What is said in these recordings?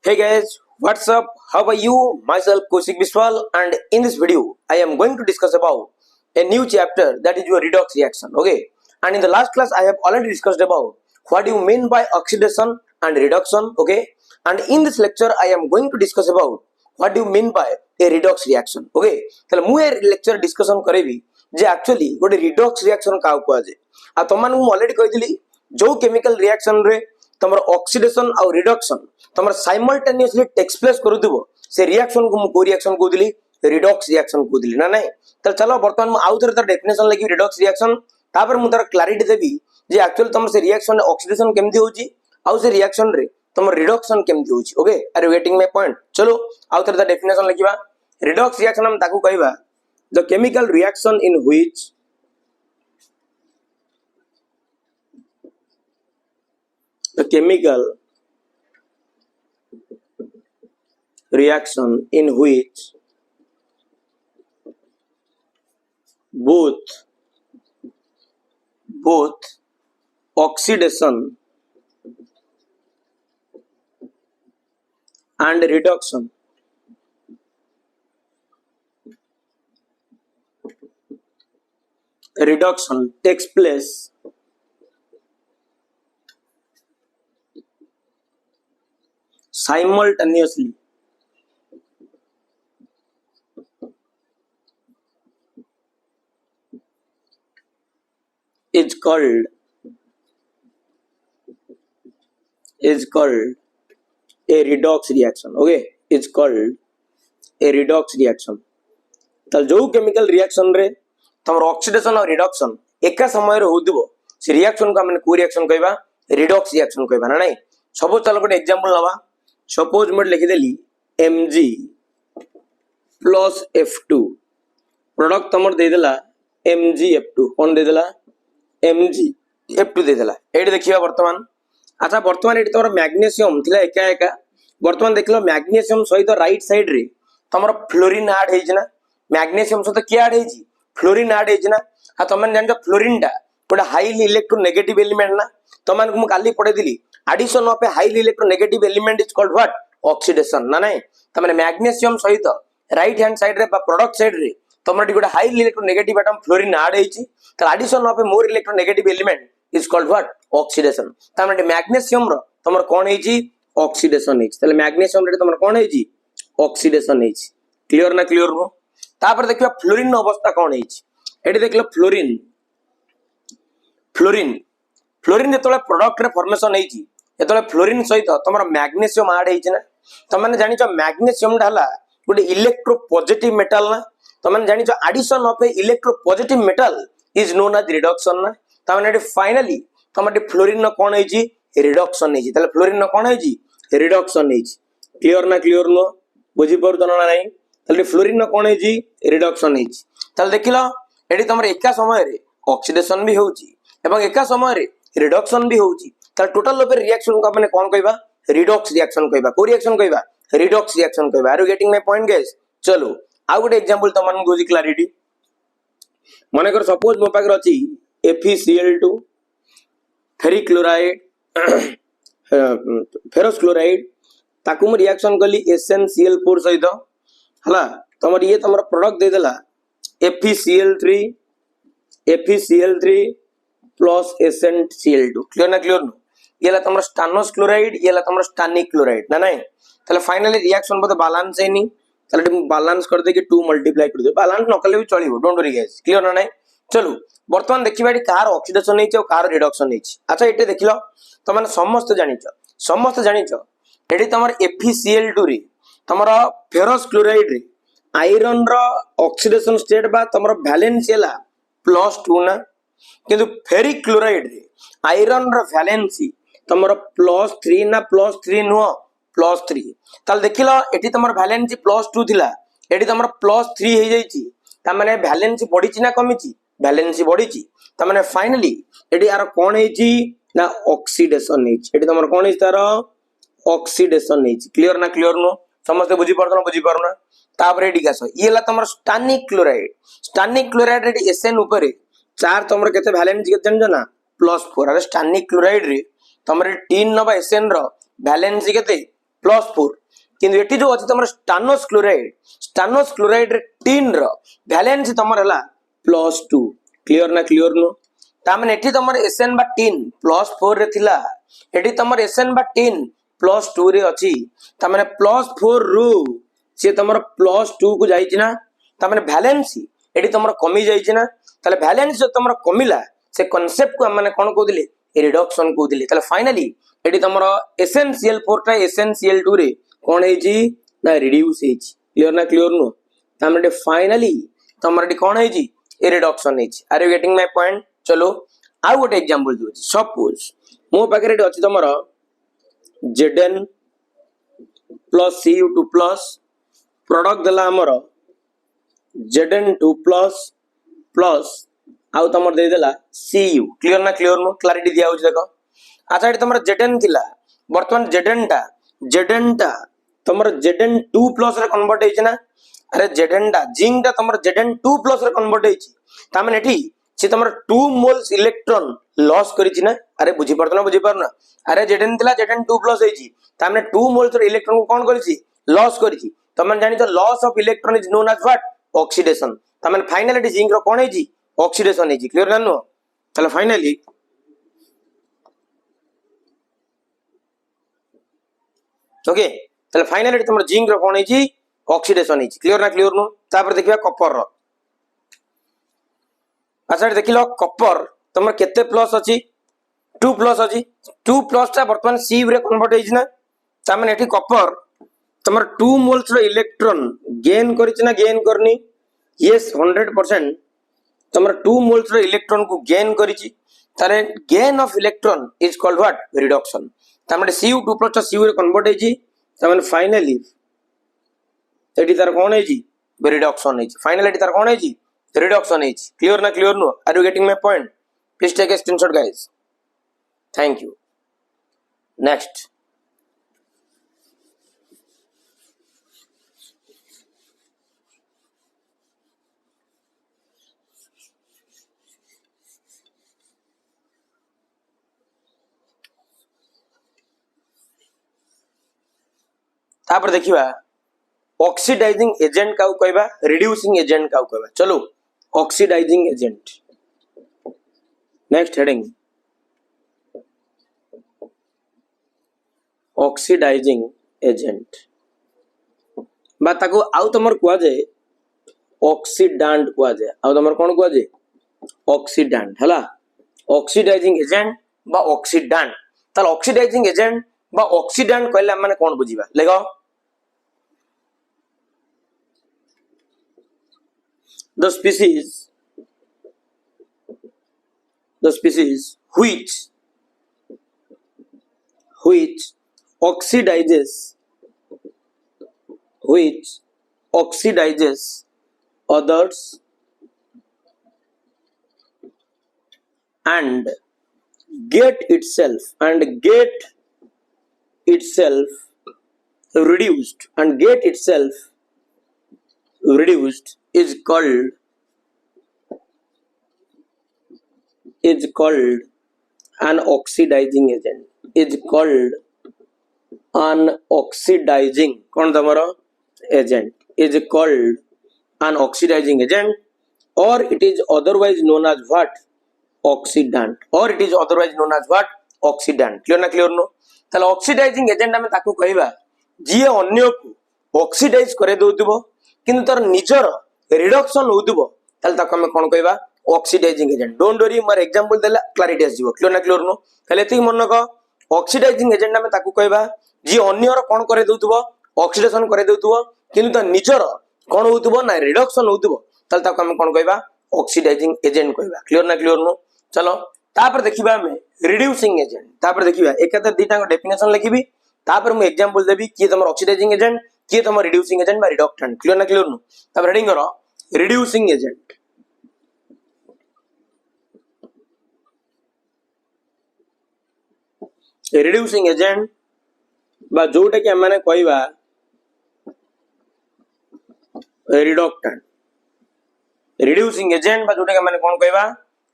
Hey guys, what's up? How are you? Myself Kaushik Biswal, and in this video I am going to discuss about a new chapter that is your redox reaction. Okay, and in the last class I have already discussed about what you mean by oxidation and reduction. Okay, and in this lecture I am going to discuss about what do you mean by a redox reaction. Okay, ତାହେଲେ ମୁଁ ଏ lecture discussion କରିବି ଯେ actually ଗୋଟେ redox reaction କାହାକୁ କୁହାଯାଏ। ଆଉ ତମମାନଙ୍କୁ ମୁଁ already କହିଥିଲି ଯୋଉ chemical reaction ରେ तमर ऑक्सीडेशन और रिडक्शन तमर साइमल्टेनियसली टेक्स प्लेस करूदिबो से रिएक्शन को को रिएक्शन कोदिली रिडॉक्स रिएक्शन कोदिली ना नहीं त चलो वर्तमान मु आउ थरे त डेफिनेशन लगी रिडॉक्स रिएक्शन तापर मु तार क्लैरिटी देबी जे एक्चुअली तमर से रिएक्शन ऑक्सीडेशन केमदी होची आउ से रिएक्शन रे तमर रिडक्शन केमदी होची okay are you getting my point चलो आउ थरे त डेफिनेशन लिखिबा रिडॉक्स रिएक्शन हम ताकू कहबा the chemical reaction in which the chemical reaction in which both oxidation and reduction takes place simultaneously is called a redox reaction. Okay, is called a redox reaction. तो जो chemical reaction रे तमर oxidation और reduction एका समय रे होदिबो से reaction को हमने को रिएक्शन कहबा रिडॉक्स रिएक्शन कहबा ना नहीं सब चलो गोटे एग्जांपल लवा सपोज मैं लिखिदेली Mg प्लस F2 प्रोडक्ट तमर देदेला MgF2 कौन देदेला MgF2 देदेला एडी देखिबा वर्तमान अच्छा वर्तमान एडी तमर मैग्नीशियम थिला एका एका वर्तमान देखलो मैग्नीशियम सहित राइट साइड रे तमर फ्लोरीन ऐड हेछि ना मैग्नीशियम सहित के ऐड हेछि फ्लोरीन ऐड हेछि ना आ तमन जान फ्लोरीन टा गोटे हाईली इलेक्ट्रोनेगेटिव एलिमेंट ना तमन को काली पढे दिली addition of a highly electronegative element is called what oxidation ना नहीं तमने मैग्नीशियम सहित राइट हैंड साइड रे प्रोडक्ट साइड रे तमरे गोटे highly electronegative atom fluorine add हेछि त addition of a more electronegative element is called what oxidation तमने मैग्नीशियम रो तमर कोन हेछि ऑक्सीडेशन हेछि तले मैग्नीशियम रे तमर कोन हेछि ऑक्सीडेशन हेछि क्लियर ना क्लियर हो तापर देखिबा फ्लोरीन अवस्था कोन हेछि एडी देखलो फ्लोरीन जेतले प्रोडक्ट रे फॉर्मेशन हेछि एतले फ्लोरीन सहित तमर मैग्नीशियम ऐड हेछि ना तमने जानि छ मैग्नीशियम ढाला गोटे इलेक्ट्रो पॉजिटिव मेटल ना तमने जानि छ addition of a electropositive metal is known as reduction ना तमने फाइनली तमर फ्लोरीन न कोन हेछि रिडक्शन हेछि तले फ्लोरीन न कोन हेछि रिडक्शन हेछि क्लियर ना क्लियर नो बुझी परतो ना नहीं तले फ्लोरीन न कोन हेछि रिडक्शन हेछि तले देखिलो एडी तमर एका समय रे ऑक्सीडेशन भी होछि एवं एका समय रे रिडक्शन भी होउची त टोटल लेवल रिएक्शन को आपने कोन कहबा रिडॉक्स रिएक्शन कहबा को रिएक्शन कहबा रिडॉक्स रिएक्शन कहबा are you getting my point guys चलो आ गुटे एग्जांपल तमन को क्लैरिटी माने कर सपोज मो पाकर अछि FeCl2 ferric chloride ferrous chloride ताकू म रिएक्शन कली SnCl4 सहित हला तमर ये तमर प्रोडक्ट दे देला FeCl3 प्लस SnCl2 क्लियर ना क्लियर नो ये ला तमर स्टानोस क्लोराइड ये ला तमर स्टानिक क्लोराइड ना नहीं तले फाइनली रिएक्शन बते बैलेंस है नहीं तले बैलेंस कर दे कि 2 मल्टीप्लाई कर दे बैलेंस न कले भी चलिबो डोंट वरी गाइस क्लियर ना नहीं चलो वर्तमान देखिबाडी कार ऑक्सीडेशन नै छ कार रिडक्शन नै छ अच्छा एटे देखिलो त माने समस्त जानि छ एडी तमर FeCl2 रे तमर फेरस क्लोराइड रे आयरन रो ऑक्सीडेशन स्टेट बा तमर वैलेंस हैला +2 ना किंतु फेरिक क्लोराइड रे आयरन रो वैलेंसी तमरो +3 ना +3 नो +3 ताल देखिलो एठी तमर वैलेंसी +2 थिला एठी तमर +3 हे जाईची त माने वैलेंसी बढ़ीची ना कमीची वैलेंसी बढ़ीची त माने फाइनली एठी आरो कोन हेची ना ऑक्सीडेशन हेची एठी तमर कोन हेची तार ऑक्सीडेशन हेची क्लियर ना क्लियर नो समस्त बुझी परना तापर एठी गासो येला तमर स्टानिक क्लोराइड एठी SN ऊपर चार तमर केते वैलेंस केते जन ना +4 अरे स्टानिक क्लोराइड रे तमरे 3 नबा SN रो वैलेंस केते +4 किंतु एठी जो अछि तमर स्टानोस क्लोराइड रे टीन रो वैलेंस तमर हला +2 क्लियर ना क्लियर नो ता माने एठी तमर एसएन बा टीन +4 रे थिला एठी तमर एसएन बा टीन +2 रे अछि ता माने +4 रु से तमर +2 को जाई ना ता माने वैलेंस एठी तमर कमी जाई ना ताले वैलेंस जो तमर कमिला से कांसेप्ट को माने कोन को दिले रिडक्शन को दिले ताले फाइनली एठी तमर SnCl4 टा SnCl2 रे कोन हे जी ना रिड्यूस हे जी क्लियर ना क्लियर नो ता माने फाइनली तमर एठी कोन हे जी रिडक्शन हे जी are you getting my point चलो आ गोटे एग्जांपल दउ सपोज मो पाखरे एठी अछि तमर Zn plus Cu2 plus product दला हमर Zn2 plus आउ तमर दे देला Cu क्लियर ना क्लियर नो क्लैरिटी दिया होछ देखो अच्छा एठी तमर Zn थिला वर्तमान Zn टा तमर Zn2 plus रे कन्वर्ट हेछि ना अरे Zn टा जिंक टा तमर Zn2 plus रे कन्वर्ट हेछि ता माने एठी से तमर 2 मोल्स इलेक्ट्रॉन लॉस करिछि ना अरे बुझी परना अरे Zn थिला Zn2 plus हेछि ता माने 2 मोल्स रे इलेक्ट्रॉन को कोन करिछि लॉस करिछि त माने जानि तो loss of electron is known as what oxidation ता माने फाइनली जिंक रो कोन हेछि ऑक्सीडेशन हेछि क्लियर ना नो तले फाइनली ओके तले फाइनली तमर जिंक रो कोन हेछि ऑक्सीडेशन हेछि क्लियर ना क्लियर नो तापर देखिबा कॉपर रो अच्छा देखिलो कॉपर तमर केते प्लस अछि 2 प्लस अछि 2 प्लस ता वर्तमान सी रे कन्वर्ट हेछि ना ता माने एठी कॉपर तमर 2 मोल्स रो इलेक्ट्रॉन गेन करिछि ना गेन करनी यस 100% तमर 2 मोल्स रो इलेक्ट्रॉन को गेन करिछि तारे gain of electron is called what reduction ता माने Cu2 प्लस ता Cu रे कन्वर्ट हेछि ता माने फाइनली एठी तार कोन हेछि रिडक्शन हेछि फाइनली एठी तार कोन हेछि रिडक्शन हेछि क्लियर ना क्लियर नो are you getting my point please take a screenshot guys thank you next तापर देखिबा ऑक्सीडाइजिंग एजेंट का कहबा रिड्यूसिंग एजेंट का कहबा चलो oxidizing agent next heading oxidizing agent बा ताको आउ तमर कुआ जाय ऑक्सीडांट कुआ जाय आउ तमर कोन कुआ जाय ऑक्सीडांट हला ऑक्सीडाइजिंग एजेंट बा ऑक्सीडांट ताल ऑक्सीडाइजिंग एजेंट बा ऑक्सीडांट कहले माने कोन बुझिबा लेगो the species which oxidizes others and get itself reduced is called an oxidizing agent कौन तमरो agent is called an oxidizing agent or it is otherwise known as what oxidant clear ना clear नो ताले oxidising agent हमें ताकू कहबा जे अन्य को oxidise करे दोतबो किंतु तर निजर रिडक्शन होतबो ताले ताको हमें कोन कहबा oxidizing agent don't worry more example देला क्लैरिटी आसीबो क्लियर ना क्लियर नो ताले एति मन को ऑक्सीडाइजिंग एजेंट हमें ताकू कहबा जे अन्यर कोन करे दोतबो ऑक्सीडेशन करे दोतबो किंतु तर निजर कोन होतबो ना रिडक्शन होतबो ताले ताको हमें कोन कहबा ऑक्सीडाइजिंग एजेंट कहबा क्लियर ना क्लियर नो चलो तापर देखिबा हमें रिड्यूसिंग एजेंट तापर देखिबा एकातर दीटा को डेफिनेशन लिखिबी तापर मु एग्जांपल देबी कि तमर ऑक्सीडाइजिंग एजेंट कि तमर रिड्यूसिंग एजेंट बा रिडक्टेंट क्लियर ना क्लियर नो तापर हेडिंग करो रिड्यूसिंग एजेंट बा जोटा कि हमने कहबा रिडक्टेंट रिड्यूसिंग एजेंट बा जोटा कि हमने कोन कहबा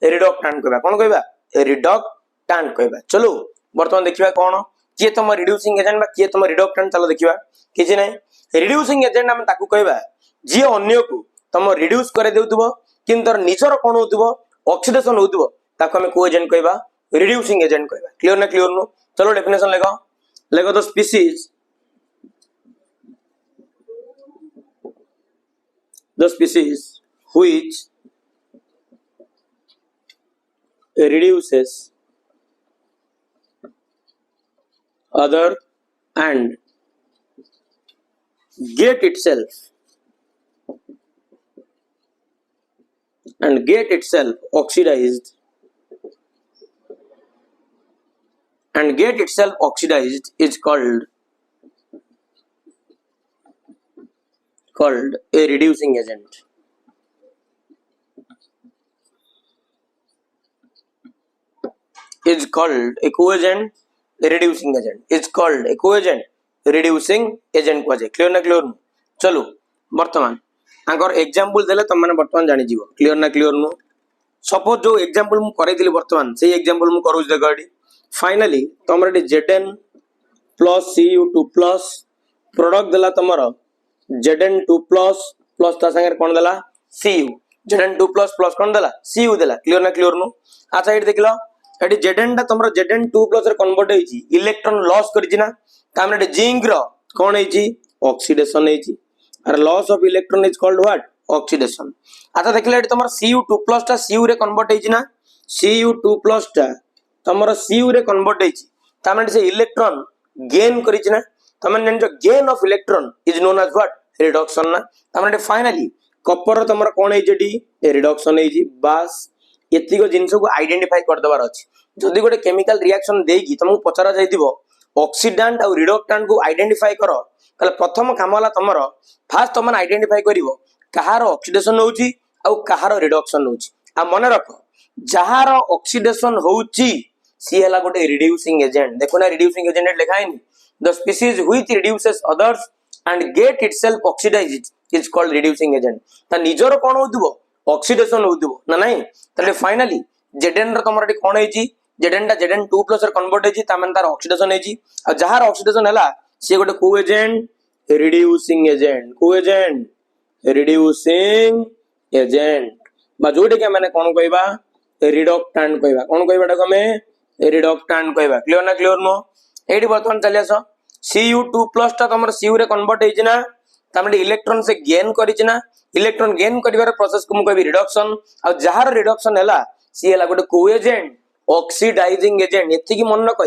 रिडक्टेंट कहबा कोन कहबा रिडक्टेंट कहबा चलो वर्तमान देखिबा कोन किए तुम रिड्यूसिंग एजेंट बा किए तुम रिडक्टेंट चलो देखिबा किछि नै रिड्यूसिंग एजेंट हम ताकू कहबा जे अन्य को तुम रिड्यूस करे देउतबो किंतु तोर निजर कोन होतबो ऑक्सीडेशन होतबो ताकू हम को एजेंट कहबा रिड्यूसिंग एजेंट कहबा क्लियर ना क्लियर नो चलो डेफिनेशन लेखो लेखो the species which reduces other and get itself oxidized is called a reducing agent. Is called a co-agent reducing agent. Is called a co-agent reducing agent को जे clear ना clear नु चलो वर्तमान आगर एग्जांपल देले तुम माने वर्तमान जानि जीवो क्लियर ना क्लियर नु सपोज जो एग्जांपल मु करैतिली वर्तमान सेही एग्जांपल मु करूज देखो एडी फाइनली तमर एडी Zn plus Cu2 plus product देला तमर Zn2 plus plus ता संगे कोन देला Cu Zn2 plus plus कोन देला Cu देला क्लियर ना क्लियर नु अच्छा एडी देखलो एडी Zn ता तमर Zn2 plus रे कन्वर्ट होईची इलेक्ट्रॉन लॉस करिची ना तामने एडी जिंक रो कोन होईची ऑक्सीडेशन होईची और loss of electron is called what oxidation अच्छा देखले एडी तमर Cu2 plus ता Cu रे कन्वर्ट होईची ना Cu2 plus ता तमर Cu रे कन्वर्ट होईची तामने से इलेक्ट्रॉन गेन करिची ना तमन जो gain of electron is known as what reduction ना तमन फाइनली कॉपर तमर कोन है जेडी रिडक्शन है जी बस एतिको जिंस को आइडेंटिफाई कर दबार अछि जदी गोटे केमिकल रिएक्शन देगी तुमको पचरा जाइतिबो ऑक्सीडेंट और रिडक्टेंट को आइडेंटिफाई करो तले प्रथम कामला तमर फास्ट तमन आइडेंटिफाई करिवो कहार ऑक्सीडेशन होउची और कहार रिडक्शन होउची आ मन रखो जहार ऑक्सीडेशन होउची सी हला गोटे रिड्यूसिंग एजेंट देखो ना रिड्यूसिंग एजेंट लिखाइनी the species which reduces others and get itself oxidized is called reducing agent ता निजर कोन होतबो ऑक्सीडेशन होतबो ना नहीं तले फाइनली Zn र तमरटी कोन हेची Zn टा Zn2 प्लस रे कन्वर्ट हेची ता मन तार ऑक्सीडेशन हेची आ जहार ऑक्सीडेशन हला से गोटे को एजेंट रिड्यूसिंग एजेंट बा जोटे के माने कोन कहबा रिडक्टेंट कहबा कोन कहबाटा कमे रिडक्टेंट कहबा क्लियर ना क्लियर नो एडी वर्तमान चली आस Cu2 प्लस ता तमर Cu रे कन्वर्ट हेछि ना तमडी इलेक्ट्रॉन से गेन करिछि ना इलेक्ट्रॉन गेन करिवार प्रोसेस को मु कहबी रिडक्शन आ जहार रिडक्शन हला सी हला गोटे को एजेंट ऑक्सीडाइजिंग एजेंट एथि की मन रख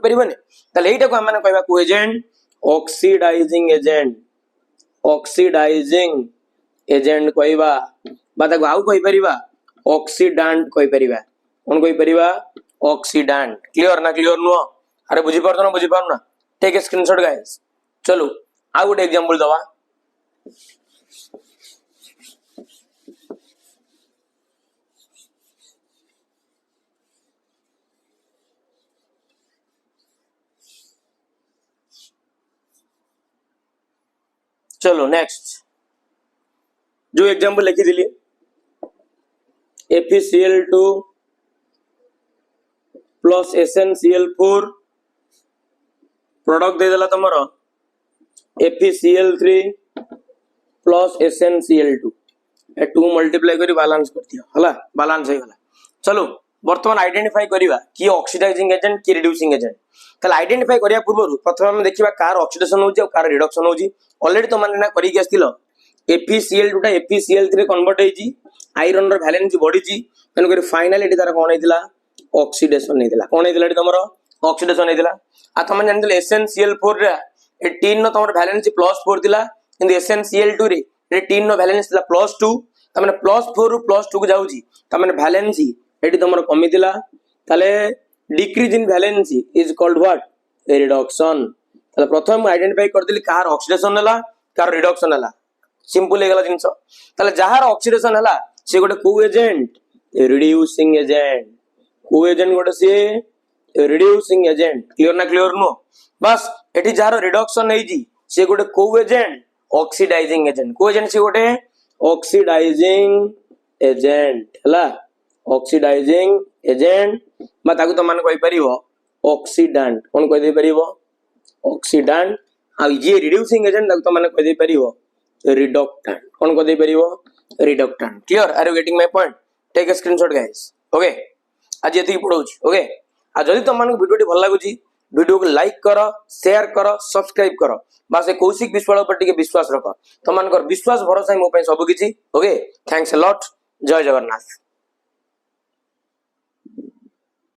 परिबने तले एटा को हम माने कहबा को एजेंट ऑक्सीडाइजिंग एजेंट कहबा बाता को आउ कहि परिबा ऑक्सीडेंट कहि परिबा कोन कहि परिबा ऑक्सीडेंट क्लियर ना क्लियर नो अरे बुझी पार ना टेक ए स्क्रीनशॉट गाइस चलो आ गुड एग्जांपल दवा चलो नेक्स्ट जो एग्जांपल लिखी दिली FeCl2 प्लस SnCl4 प्रोडक्ट दे देला तमरो FeCl3 प्लस SnCl2 ए 2 मल्टीप्लाई करी बैलेंस कर दियो हला बैलेंस हे गला चलो वर्तमान आइडेंटिफाई करिवा की ऑक्सीडाइजिंग एजेंट की रिड्यूसिंग एजेंट तले आइडेंटिफाई करिया पूर्व प्रथम हम देखिबा कार ऑक्सीडेशन होजी और कार रिडक्शन होजी ऑलरेडी तो माने ना करी के आस्तिलो FeCl2 टा FeCl3 कन्वर्ट हेजी आयरन रो वैलेंस बढ़ीची तन करी फाइनल एटी तार कोन हेतिला ऑक्सीडेशन हेतिला कोन हेतिला एटी तमरो ऑक्सीडेशन हेतिला आ तमन जानले SnCl4 रे ए 3 नो तमरो वैलेंस +4 दिला किंतु SnCl2 रे ए 3 नो वैलेंस दिला +2 तमने +4 रु +2 को जाउची तमने वैलेंस एटी तमरो कमी दिला ताले decrease in valence is called what A reduction ताले प्रथम आइडेंटिफाई कर दिली कार ऑक्सीडेशन हला कार रिडक्शन हला सिंपल हे गला जिंसो ताले जहार ऑक्सीडेशन हला से गोटे को एजेंट रिड्यूसिंग एजेंट गोटे से रिड्यूसिंग एजेंट क्लियर ना क्लियर नो बस एठी जहार रिडक्शन हेजी से गोटे को एजेंट ऑक्सीडाइजिंग एजेंट को एजेंट से गोटे ऑक्सीडाइजिंग एजेंट हला ऑक्सीडाइजिंग एजेंट मा ताकू तो मान कहि परिबो ऑक्सीडेंट कौन कह दे परिबो ऑक्सीडेंट आ ये रिड्यूसिंग एजेंट तो माने कह दे परिबो रिडक्टेंट कौन कह दे परिबो reductant clear are you getting my point take a screenshot guys okay आज ये पढ़ाऊँ ओके आ जदि तुम मानक वीडियो भल लगुच वीडियो को लाइक कर शेयर कर सब्सक्राइब कर बास कौशिक विश्वाल पर टिके विश्वास रख तुम मान विश्वास भरोसा ही मो सबकि ओके थैंक्स अ लॉट जय जगन्नाथ।